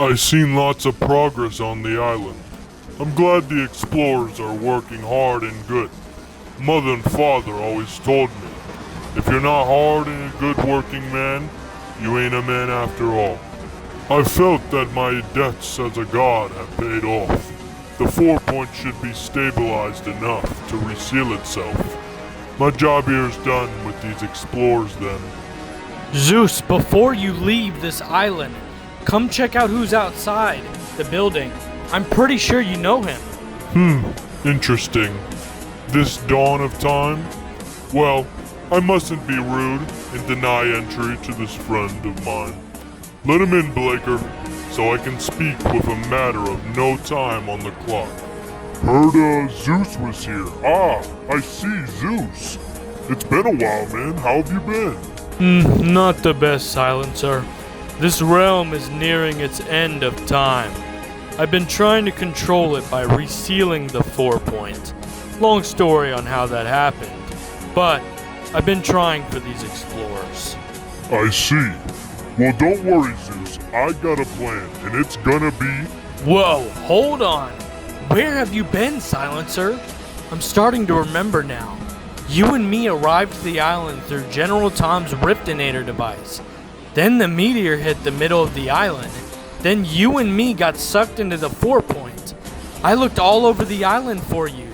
I've seen lots of progress on the island. I'm glad the explorers are working hard and good. Mother and father always told me, if you're not hard and a good working man, you ain't a man after all. I felt that my debts as a god have paid off. The 4-point should be stabilized enough to reseal itself. My job here is done with these explorers then. Zeus, before you leave this island, come check out who's outside the building. I'm pretty sure you know him. Interesting. This dawn of time? Well, I mustn't be rude and deny entry to this friend of mine. Let him in, Blaker, so I can speak with a matter of no time on the clock. Heard Zeus was here. I see Zeus. It's been a while, man. How have you been? Not the best, Silencer. This realm is nearing its end of time. I've been trying to control it by resealing the 4-point. Long story on how that happened, but I've been trying for these explorers. I see. Well, don't worry, Zeus. I got a plan, and it's gonna be... Whoa, hold on. Where have you been, Silencer? I'm starting to remember now. You and me arrived to the island through General Tom's Riftinator device. Then the meteor hit the middle of the island. Then you and me got sucked into the 4-point. I looked all over the island for you.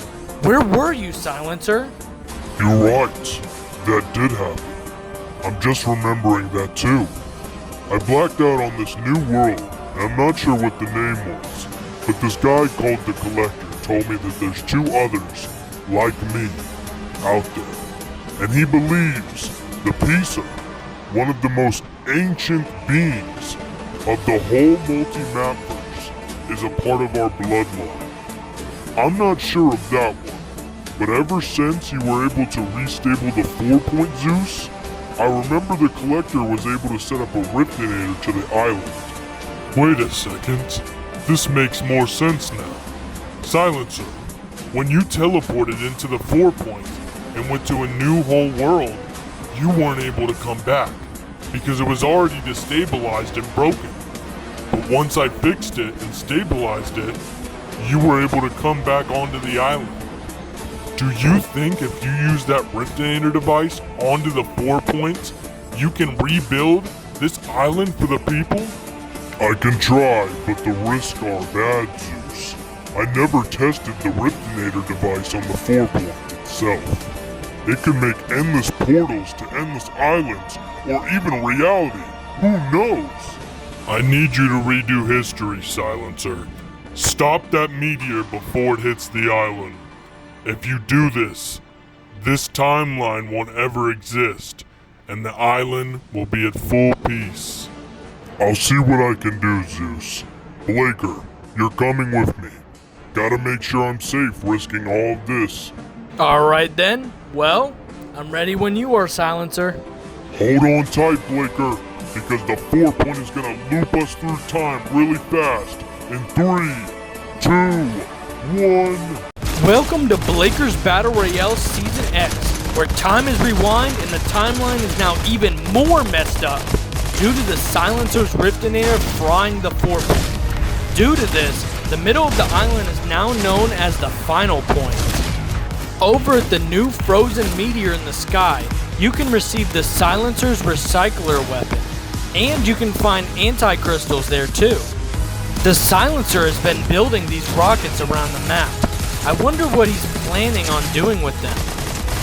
Where were you, Silencer? You're right. That did happen. I'm just remembering that too. I blacked out on this new world, and I'm not sure what the name was, but this guy called the Collector told me that there's 2 others, like me, out there. And he believes the Pisa, one of the most ancient beings of the whole multi-mapverse, is a part of our bloodline. I'm not sure of that one, but ever since you were able to restable the 4-point Zeus, I remember the Collector was able to set up a Riftinator to the island. Wait a second. This makes more sense now. Silencer, when you teleported into the 4-point and went to a new whole world, you weren't able to come back because it was already destabilized and broken. But once I fixed it and stabilized it, you were able to come back onto the island. Do you think if you use that Riftinator device onto the 4-point, you can rebuild this island for the people? I can try, but the risks are bad, Zeus. I never tested the Riftinator device on the 4-point itself. It can make endless portals to endless islands, or even reality. Who knows? I need you to redo history, Silencer. Stop that meteor before it hits the island. If you do this timeline won't ever exist, and the island will be at full peace. I'll see what I can do, Zeus. Blaker, you're coming with me. Gotta make sure I'm safe risking all of this. Alright then. Well, I'm ready when you are, Silencer. Hold on tight, Blaker, because the 4-point is gonna loop us through time really fast. In 3, 2, 1... Welcome to Blaker's Battle Royale Season X, where time is rewind and the timeline is now even more messed up due to the Silencer's Riftinator frying the 4-point. Due to this, the middle of the island is now known as the final point. Over at the new frozen meteor in the sky, you can receive the Silencer's Recycler weapon, and you can find anti-crystals there too. The Silencer has been building these rockets around the map. I wonder what he's planning on doing with them.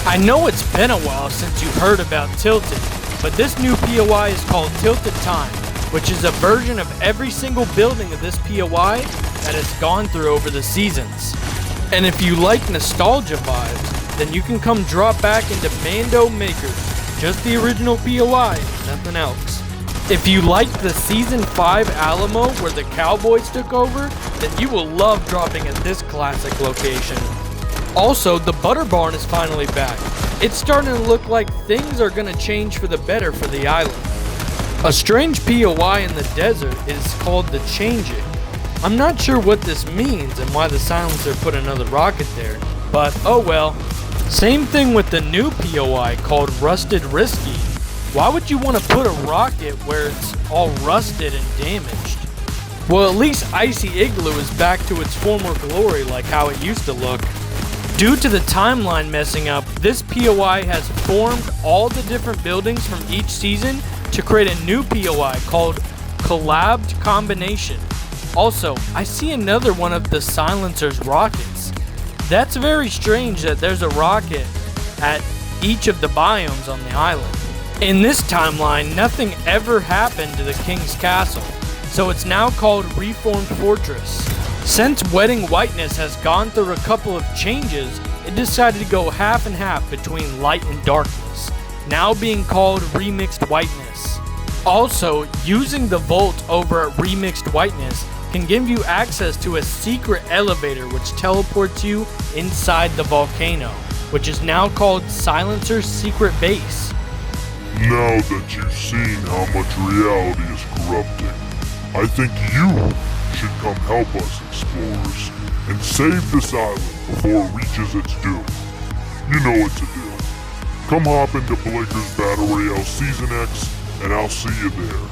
I know it's been a while since you've heard about Tilted, but this new POI is called Tilted Time, which is a version of every single building of this POI that has gone through over the seasons. And if you like nostalgia vibes, then you can come drop back into Mando Makers, just the original POI, nothing else. If you liked the Season 5 Alamo where the Cowboys took over, then you will love dropping at this classic location. Also, the Butter Barn is finally back. It's starting to look like things are going to change for the better for the island. A strange POI in the desert is called the Changing. I'm not sure what this means and why the Silencer put another rocket there, but oh well. Same thing with the new POI called Rusted Risky. Why would you want to put a rocket where it's all rusted and damaged? Well, at least Icy Igloo is back to its former glory like how it used to look. Due to the timeline messing up, this POI has formed all the different buildings from each season to create a new POI called Collabed Combination. Also, I see another one of the Silencer's rockets. That's very strange that there's a rocket at each of the biomes on the island. In this timeline, nothing ever happened to the King's Castle, so it's now called Reformed Fortress. Since Wedding Whiteness has gone through a couple of changes, it decided to go half and half between light and darkness, now being called Remixed Whiteness. Also, using the Vault over at Remixed Whiteness can give you access to a secret elevator which teleports you inside the volcano, which is now called Silencer's Secret Base. Now that you've seen how much reality is corrupting, I think you should come help us, explorers, and save this island before it reaches its doom. You know what to do. Come hop into Blaker's Battle Royale Season X, and I'll see you there.